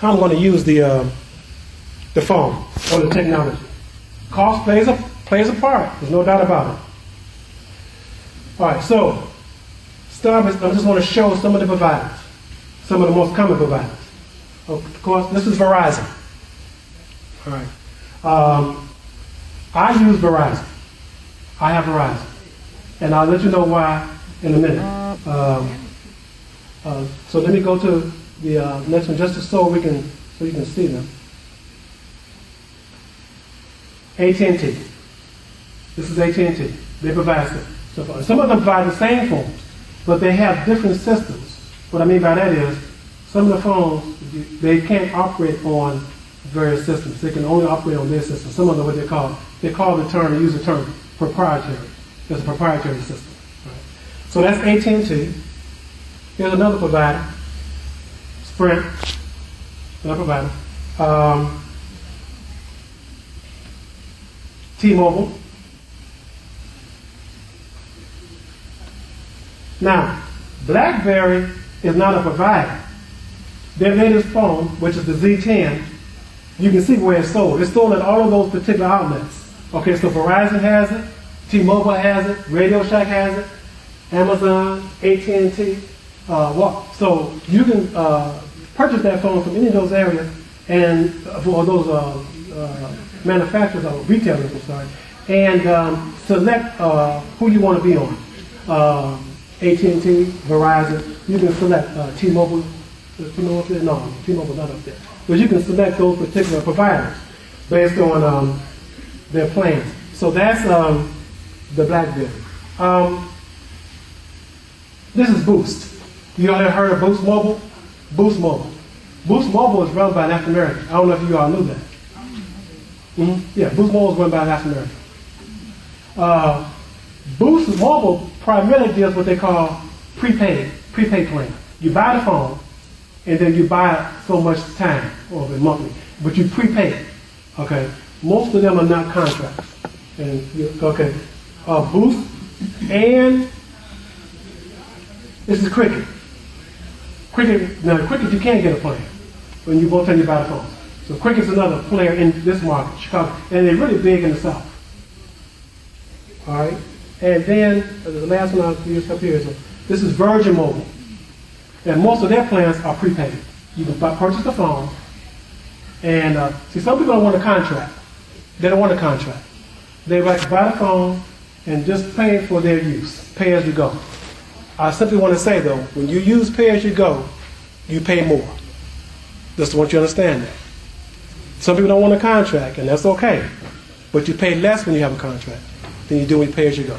how I'm going to use the phone or the technology. Cost plays a part. There's no doubt about it. All right, so start with, I just want to show some of the providers, some of the most common providers. Of course, this is Verizon. All right. I use Verizon. I have Verizon. And I'll let you know why in a minute. So let me go to the next one just so you can see them. AT&T. This is AT&T. They provide stuff. Some of them provide the same phones, but they have different systems. What I mean by that is, some of the phones, they can't operate on various systems. They can only operate on their system. Some of them, what they call the term, use the term, proprietary. It's a proprietary system. Right? So that's AT&T. Here's another provider, Sprint, another provider. T-Mobile. Now, BlackBerry is not a provider. Their latest phone, which is the Z10, you can see where it's sold. It's sold at all of those particular outlets. Okay, so Verizon has it, T-Mobile has it, Radio Shack has it, Amazon, AT&T. So you can purchase that phone from any of those areas and for those manufacturers or retailers, I'm sorry, and select who you want to be on. AT&T, Verizon. You can select T-Mobile. No, T-Mobile's not up there. But you can select those particular providers based on their plans. So that's the BlackBerry. This is Boost. You all ever heard of Boost Mobile? Boost Mobile. Boost Mobile is run by an African American. I don't know if you all knew that. Yeah, Boost Mobile is run by an African American. Boost Mobile primarily deals what they call prepaid plan. You buy the phone, and then you buy it so much time, or monthly, but you prepay it. Okay, most of them are not contracts. And okay, Boost, and this is Cricket. Cricket, you can't get a plan when you both time you buy the phone. So Cricket's another player in this market, Chicago, and they're really big in the South. All right, and then the last one I'll use up here is this is Virgin Mobile, and most of their plans are prepaid. You can purchase the phone, and see, some people don't want a contract. They don't want a contract. They like to buy the phone and just pay for their use, pay as you go. I simply want to say though, when you use pay as you go, you pay more. Just want you to understand that. Some people don't want a contract, and that's okay. But you pay less when you have a contract than you do when you pay as you go.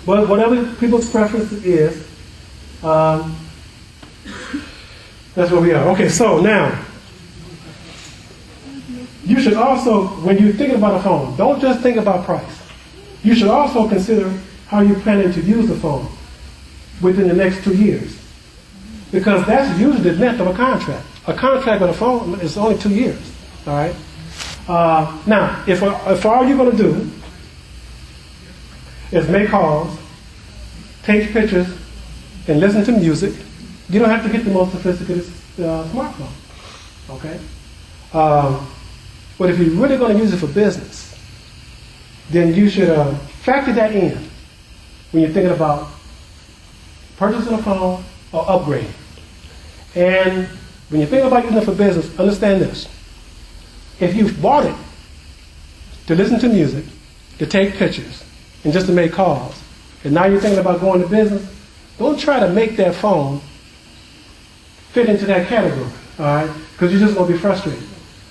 But whatever people's preference is, that's where we are. Okay, so now, you should also, when you're thinking about a phone, don't just think about price. You should also consider how you're planning to use the phone within the next 2 years. Because that's usually the length of a contract. A contract with a phone is only 2 years. All right. Now, if all you're going to do is make calls, take pictures, and listen to music, you don't have to get the most sophisticated smartphone. Okay. But if you're really going to use it for business, then you should factor that in when you're thinking about purchasing a phone or upgrading. And when you think about using it for business, understand this. If you've bought it to listen to music, to take pictures, and just to make calls, and now you're thinking about going to business, don't try to make that phone fit into that category, all right? Because you're just going to be frustrated.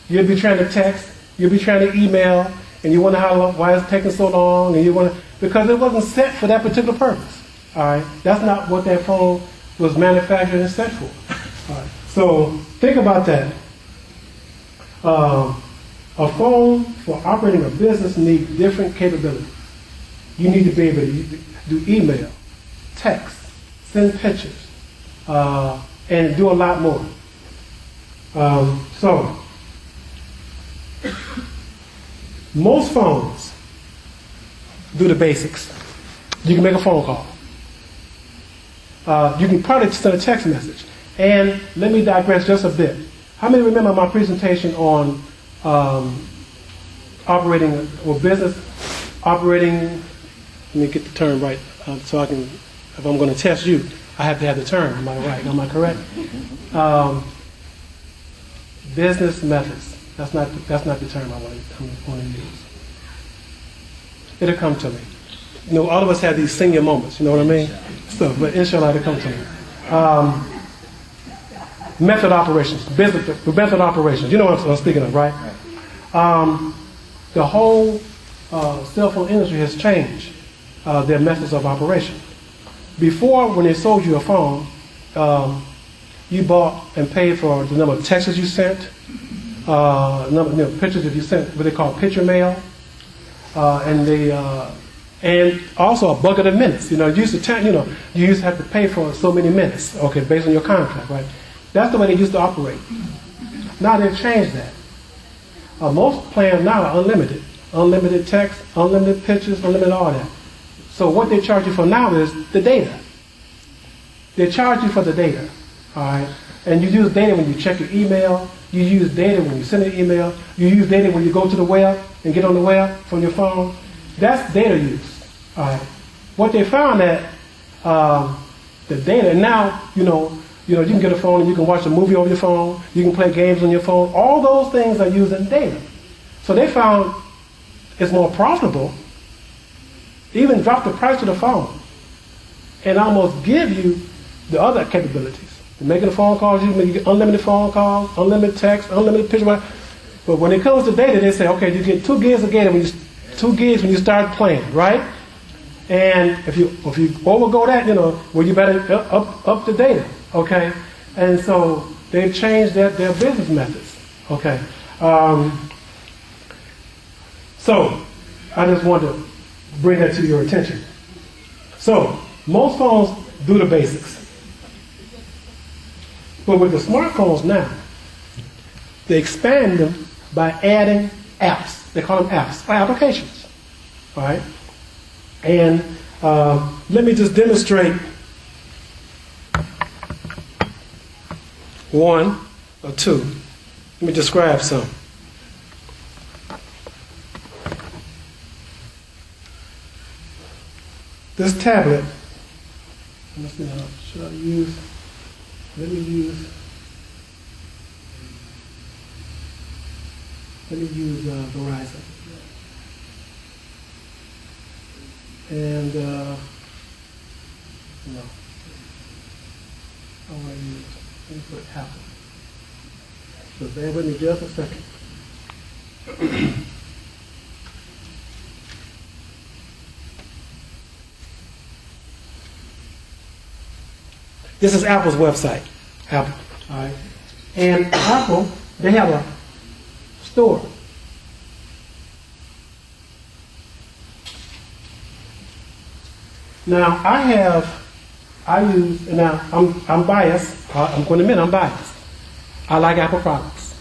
You'll be trying to text, you'll be trying to email, and you wonder why it's taking so long, and you wonder, because it wasn't set for that particular purpose, all right? That's not what that phone was manufactured and set for. All right. So think about that. A phone for operating a business needs different capabilities. You need to be able to do email, text, send pictures, and do a lot more. So most phones do the basics. You can make a phone call. You can probably send a text message. And let me digress just a bit. How many remember my presentation on operating or business operating? Let me get the term right so I can, if I'm going to test you, I have to have the term. Am I right? Am I correct? Business methods. That's not the term I want to use. It'll come to me. You know, all of us have these senior moments. You know what I mean? So, but inshallah, it'll come to me. Method operations, business method operations. You know what I'm speaking of, right? The whole cell phone industry has changed their methods of operation. Before, when they sold you a phone, you bought and paid for the number of texts you sent, pictures that you sent, what they call picture mail, and also a bucket of minutes. You know, you used to have to pay for so many minutes, okay, based on your contract, right? That's the way they used to operate. Now they've changed that. Most plans now are unlimited. Unlimited text, unlimited pictures, unlimited all that. So what they charge you for now is the data. They charge you for the data, all right? And you use data when you check your email. You use data when you send an email. You use data when you go to the web and get on the web from your phone. That's data use, all right? What they found that the data, and now, you can get a phone and you can watch a movie over your phone. You can play games on your phone. All those things are using data. So they found it's more profitable, even drop the price of the phone, and almost give you the other capabilities. Making the phone calls, you can make unlimited phone calls, unlimited text, unlimited picture. But when it comes to data, they say, okay, you get 2 gigs of data when you start playing, right? And if you overgo that, you better up the data, okay? And so they've changed their business methods, okay? So I just want to bring that to your attention. So most phones do the basics. But with the smartphones now, they expand them by adding apps. They call them apps, or applications, all right? And let me just demonstrate one or two. Let me describe some. This tablet, should I use, let me use Verizon. And, no. I want to use, let me put Apple. So bear with me just a second. This is Apple's website, Apple, all right? And Apple, they have a store. Now, I'm biased. I'm going to admit I'm biased. I like Apple products,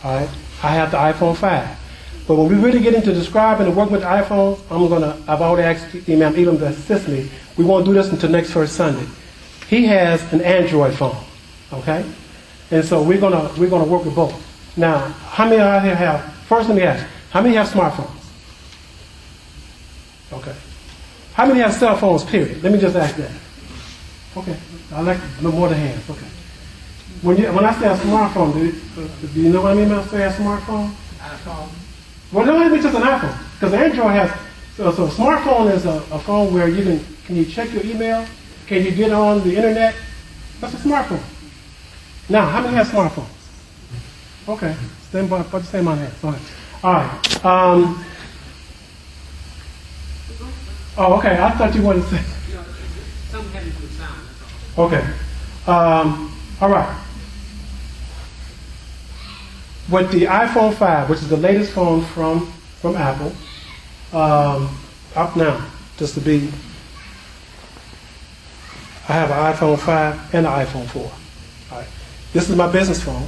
all right? I have the iPhone 5. But when we really get into describing and working with the iPhones, I've already asked Imam Elam to assist me. We won't do this until next first Sunday. He has an Android phone, okay? And so we're gonna work with both. Now, how many out here have, first let me ask, how many have smartphones? Okay. How many have cell phones, period? Let me just ask that. Okay, I like no more than hands, okay. When I say a smartphone, do you know what I mean when I say a smartphone? iPhone. Well, no, it be just an iPhone. Because Android has, so a smartphone is a phone where can you check your email? Can you get on the internet? That's a smartphone. Now, how many have smartphones? Okay, stand by, put the same on hand. All right. Okay, I thought you wanted to say. Something having to sound, that's all. Okay. All right. With the iPhone 5, which is the latest phone from Apple, up now, just to be, I have an iPhone 5 and an iPhone 4. All right. This is my business phone.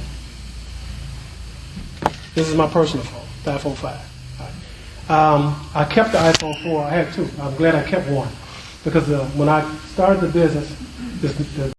This is my personal phone, the iPhone 5. All right. I kept the iPhone 4. I had two. I'm glad I kept one because when I started the business, the